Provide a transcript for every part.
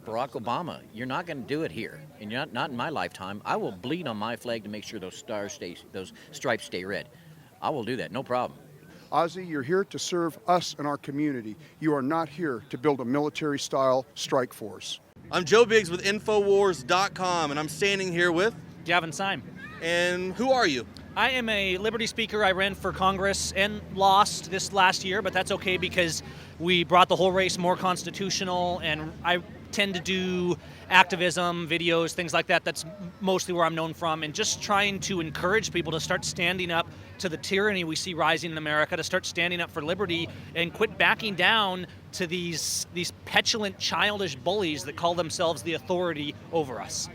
Barack Obama, you're not going to do it here, and not in my lifetime. I will bleed on my flag to make sure those stripes stay red. I will do that, no problem. Ozzy, you're here to serve us and our community. You are not here to build a military-style strike force. I'm Joe Biggs with INFOWARS.com, and I'm standing here with Gavin Syme. And who are you? I am a Liberty speaker. I ran for Congress and lost this last year, but that's okay because we brought the whole race more constitutional, and I tend to do activism, videos, things like that. That's mostly where I'm known from, and just trying to encourage people to start standing up to the tyranny we see rising in America, to start standing up for liberty and quit backing down to these petulant, childish bullies that call themselves the authority over us.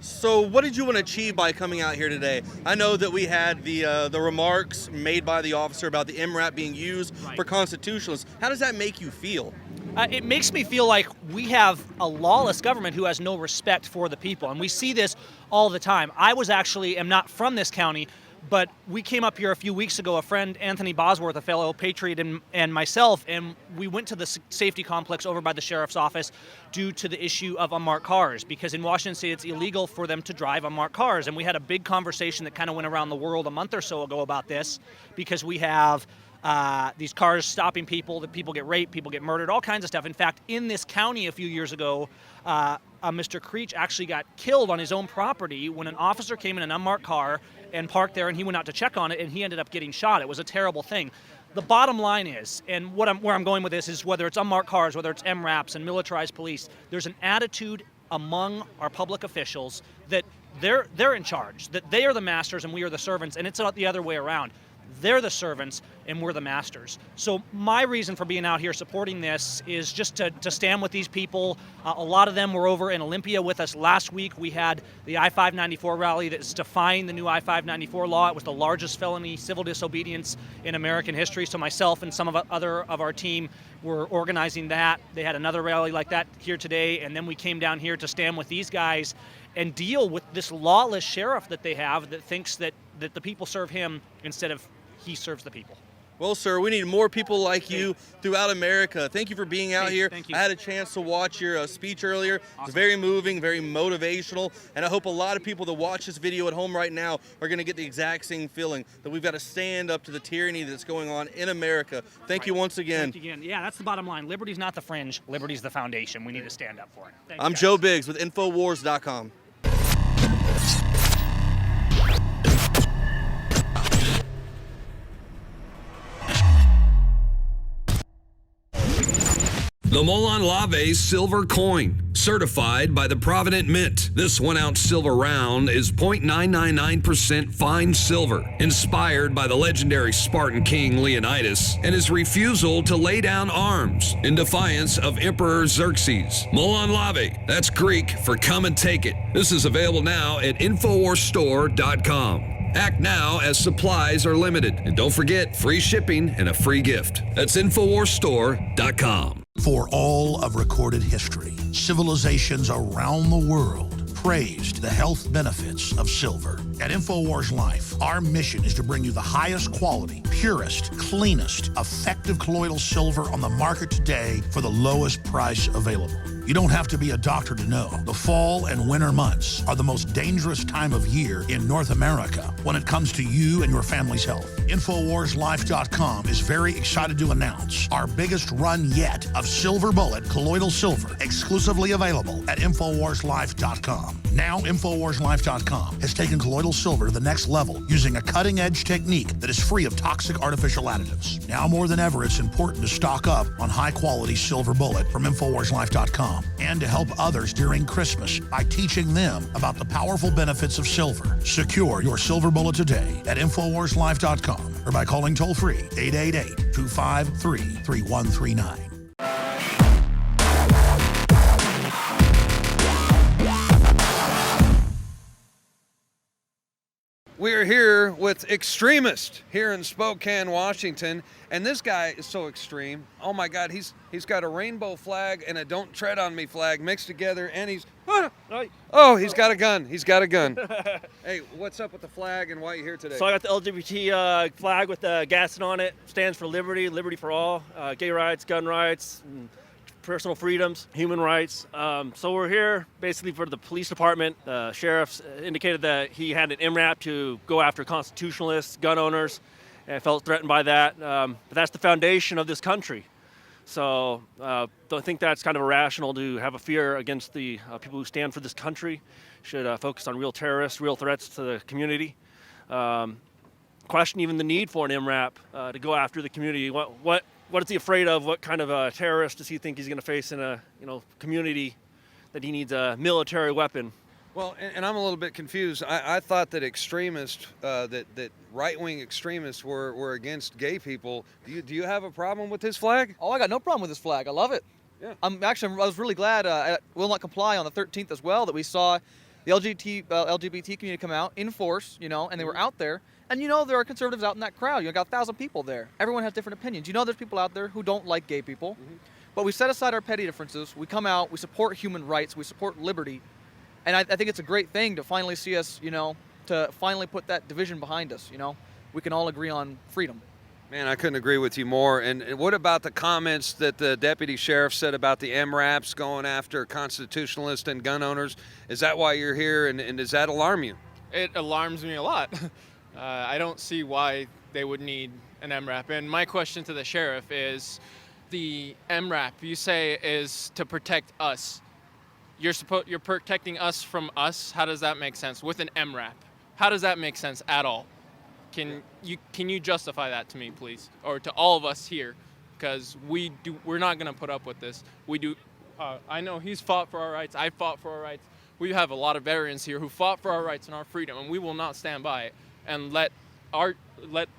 So what did you want to achieve by coming out here today? I know that we had the remarks made by the officer about the MRAP being used for constitutionalists. How does that make you feel? It makes me feel like we have a lawless government who has no respect for the people, and we see this all the time. I am not from this county, but we came up here a few weeks ago, a friend, Anthony Bosworth, a fellow patriot, and myself, and we went to the safety complex over by the sheriff's office due to the issue of unmarked cars, because in Washington State it's illegal for them to drive unmarked cars. And we had a big conversation that kind of went around the world a month or so ago about this, because we have these cars stopping people, that people get raped, people get murdered, all kinds of stuff. In fact, in this county a few years ago, Mr. Creech actually got killed on his own property when an officer came in an unmarked car and parked there, and he went out to check on it, and he ended up getting shot. It was a terrible thing. The bottom line is, and where I'm going with this is, whether it's unmarked cars, whether it's MRAPs and militarized police, there's an attitude among our public officials that they're in charge, that they are the masters and we are the servants, and it's not the other way around. They're the servants and we're the masters. So my reason for being out here supporting this is just to stand with these people. A lot of them were over in Olympia with us last week. We had the I-594 rally that's defying the new I-594 law. It was the largest felony civil disobedience in American history. So myself and some of our team were organizing that. They had another rally like that here today, and then we came down here to stand with these guys and deal with this lawless sheriff that they have that thinks that the people serve him instead of he serves the people. Well, sir, we need more people like you throughout America. Thank you for being out here. Thank you. I had a chance to watch your speech earlier. Awesome. It's very moving, very motivational, and I hope a lot of people that watch this video at home right now are going to get the exact same feeling, that we've got to stand up to the tyranny that's going on in America. Thank you once again. Thank you again. Yeah, that's the bottom line. Liberty's not the fringe. Liberty's the foundation. We need to stand up for it. Thank I'm you, guys. Joe Biggs with INFOWARS.com. The Molon Lave Silver Coin, certified by the Provident Mint. This 1-ounce silver round is 0.999% fine silver, inspired by the legendary Spartan king Leonidas and his refusal to lay down arms in defiance of Emperor Xerxes. Molon Lave, that's Greek for come and take it. This is available now at InfoWarsStore.com. Act now as supplies are limited. And don't forget, free shipping and a free gift. That's InfoWarsStore.com. For all of recorded history, civilizations around the world praised the health benefits of silver. At InfoWars Life, our mission is to bring you the highest quality, purest, cleanest, effective colloidal silver on the market today for the lowest price available. You don't have to be a doctor to know. The fall and winter months are the most dangerous time of year in North America when it comes to you and your family's health. InfoWarsLife.com is very excited to announce our biggest run yet of Silver Bullet colloidal silver, exclusively available at InfoWarsLife.com. Now, InfoWarsLife.com has taken colloidal silver to the next level using a cutting-edge technique that is free of toxic artificial additives. Now more than ever, it's important to stock up on high-quality Silver Bullet from InfoWarsLife.com and to help others during Christmas by teaching them about the powerful benefits of silver. Secure your Silver Bullet today at InfoWarsLife.com or by calling toll-free 888-253-3139. We are here with Extremist here in Spokane, Washington, and this guy is so extreme. Oh my God, he's got a rainbow flag and a "Don't Tread on Me" flag mixed together, and he's got a gun. He's got a gun. Hey, what's up with the flag and why are you here today? So I got the LGBT flag with the Gaston on it. Stands for liberty, liberty for all, gay rights, gun rights, and personal freedoms, human rights. So we're here basically for the police department. The sheriff indicated that he had an MRAP to go after constitutionalists, gun owners, and felt threatened by that. But that's the foundation of this country. So I think that's kind of irrational to have a fear against the people who stand for this country. Should focus on real terrorists, real threats to the community. Question even the need for an MRAP to go after the community. What is he afraid of? What kind of terrorist does he think he's going to face in a community that he needs a military weapon? Well, and I'm a little bit confused. I thought that extremists, that right-wing extremists were against gay people. Do you have a problem with his flag? Oh, I got no problem with this flag. I love it. Yeah. I was really glad at Will Not Comply on the 13th as well that we saw the LGBT community come out in force, and they were out there. And there are conservatives out in that crowd. You got 1,000 people there. Everyone has different opinions. There's people out there who don't like gay people. Mm-hmm. But we set aside our petty differences. We come out. We support human rights. We support liberty. And I think it's a great thing to finally see us, to finally put that division behind us. We can all agree on freedom. Man, I couldn't agree with you more. And what about the comments that the deputy sheriff said about the MRAPs going after constitutionalists and gun owners? Is that why you're here, and does that alarm you? It alarms me a lot. I don't see why they would need an MRAP. And my question to the sheriff is, the MRAP you say is to protect us. You're protecting us from us. How does that make sense with an MRAP? How does that make sense at all? Can you justify that to me, please, or to all of us here? Because we're not going to put up with this. We do. I know he's fought for our rights. I fought for our rights. We have a lot of veterans here who fought for our rights and our freedom, and we will not stand by it and let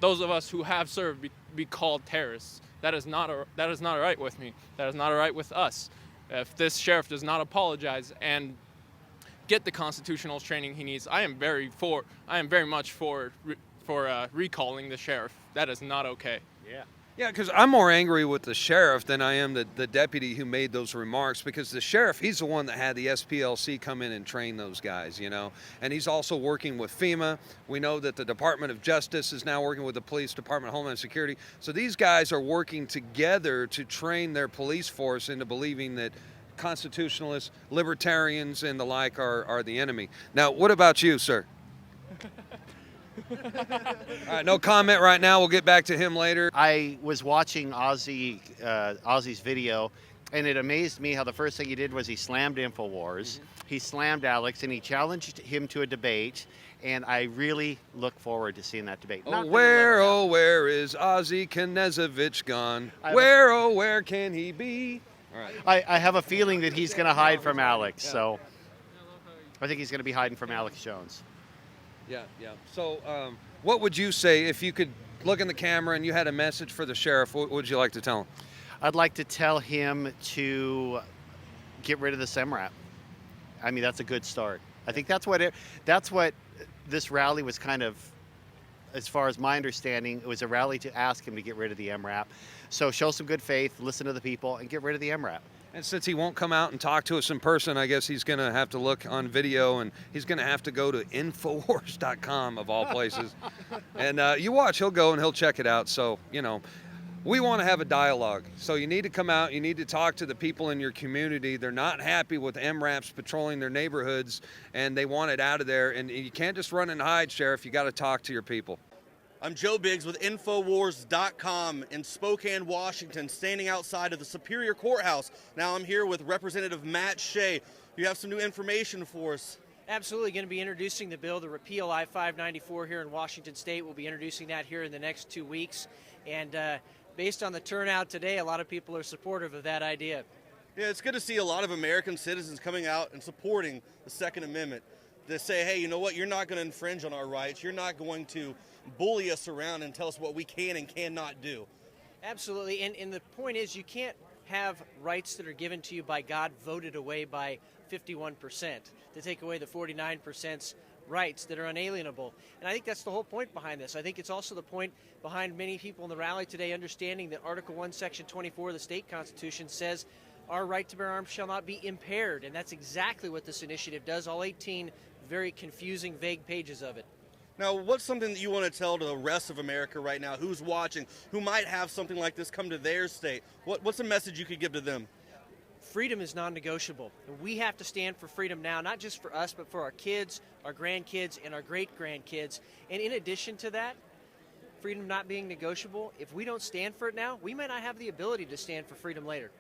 those of us who have served be called terrorists. That is not all right with me. That is not all right with us. If this sheriff does not apologize and get the constitutional training he needs, I am very much for recalling the sheriff. That is not okay. Yeah, because I'm more angry with the sheriff than I am the deputy who made those remarks, because the sheriff, he's the one that had the SPLC come in and train those guys, and he's also working with FEMA. We know that the Department of Justice is now working with the Police Department of Homeland Security. So these guys are working together to train their police force into believing that constitutionalists, libertarians, and the like are the enemy. Now, what about you, sir? All right, no comment right now. We'll get back to him later. I was watching Ozzy's video, and it amazed me how the first thing he did was he slammed INFOWARS. Mm-hmm. He slammed Alex, and he challenged him to a debate, and I really look forward to seeing that debate. Where is Ozzy Knezovich gone? Where can he be? All right. I have a feeling that he's going to hide from Alex, so I think he's going to be hiding from Alex Jones. Yeah. So what would you say if you could look in the camera and you had a message for the sheriff? What would you like to tell him? I'd like to tell him to get rid of the MRAP. I mean, that's a good start. I think that's what this rally was kind of, as far as my understanding, it was a rally to ask him to get rid of the MRAP. So show some good faith, listen to the people, and get rid of the MRAP. And since he won't come out and talk to us in person, I guess he's going to have to look on video, and he's going to have to go to INFOWARS.com, of all places. And you watch, he'll go and he'll check it out. So, we want to have a dialogue. So you need to come out, you need to talk to the people in your community. They're not happy with MRAPs patrolling their neighborhoods, and they want it out of there. And you can't just run and hide, Sheriff. You got to talk to your people. I'm Joe Biggs with INFOWARS.com in Spokane, Washington, standing outside of the Superior Courthouse. Now I'm here with Representative Matt Shea. You have some new information for us. Absolutely, going to be introducing the bill to repeal I-594 here in Washington State. We'll be introducing that here in the next 2 weeks. And based on the turnout today, a lot of people are supportive of that idea. Yeah, it's good to see a lot of American citizens coming out and supporting the Second Amendment. To say, hey, you know what, you're not going to infringe on our rights. You're not going to bully us around and tell us what we can and cannot do. Absolutely, and the point is, you can't have rights that are given to you by God voted away by 51%, to take away the 49%'s rights that are unalienable. And I think that's the whole point behind this. I think it's also the point behind many people in the rally today understanding that Article 1, Section 24 of the state constitution says our right to bear arms shall not be impaired, and that's exactly what this initiative does, all 18 very confusing, vague pages of it. Now, what's something that you want to tell to the rest of America right now, who's watching, who might have something like this come to their state? What's a message you could give to them? freedom is non-negotiable. And we have to stand for freedom now, not just for us, but for our kids, our grandkids, and our great-grandkids. And in addition to that, freedom not being negotiable, if we don't stand for it now, we might not have the ability to stand for freedom later.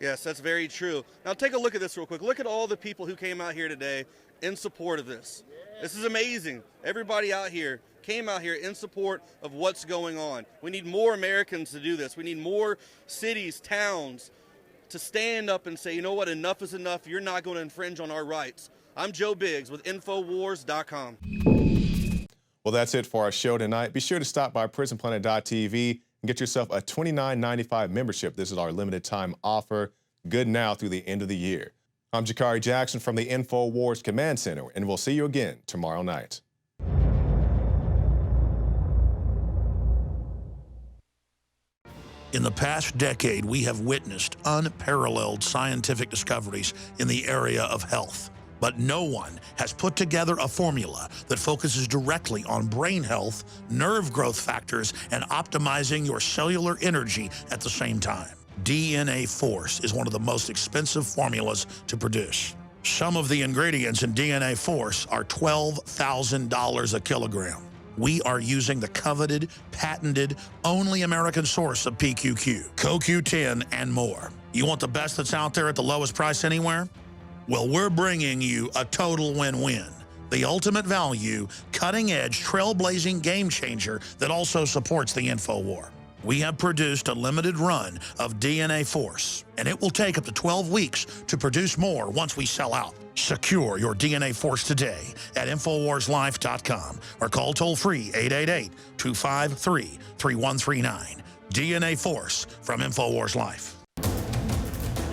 Yes, that's very true. Now take a look at this real quick. Look at all the people who came out here today in support of this. This is amazing. Everybody out here came out here in support of what's going on. We need more Americans to do this. We need more cities, towns to stand up and say, you know what, enough is enough. You're not going to infringe on our rights. I'm Joe Biggs with INFOWARS.com. Well, that's it for our show tonight. Be sure to stop by PrisonPlanet.tv and get yourself a $29.95 membership. This is our limited time offer, good now through the end of the year. I'm Jakari Jackson from the InfoWars Command Center, and we'll see you again tomorrow night. In the past decade, we have witnessed unparalleled scientific discoveries in the area of health. But no one has put together a formula that focuses directly on brain health, nerve growth factors, and optimizing your cellular energy at the same time. DNA Force is one of the most expensive formulas to produce. Some of the ingredients in DNA Force are $12,000 a kilogram. We are using the coveted, patented, only American source of PQQ, CoQ10, and more. You want the best that's out there at the lowest price anywhere? Well, we're bringing you a total win-win. The ultimate value, cutting-edge, trailblazing game changer that also supports the InfoWar. We have produced a limited run of DNA Force, and it will take up to 12 weeks to produce more once we sell out. Secure your DNA Force today at InfoWarsLife.com or call toll-free 888-253-3139. DNA Force from InfoWars Life.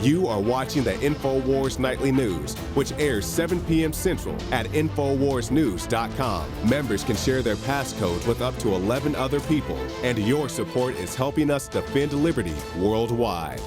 You are watching the InfoWars Nightly News, which airs 7 p.m. Central at InfoWarsNews.com. Members can share their passcode with up to 11 other people, and your support is helping us defend liberty worldwide.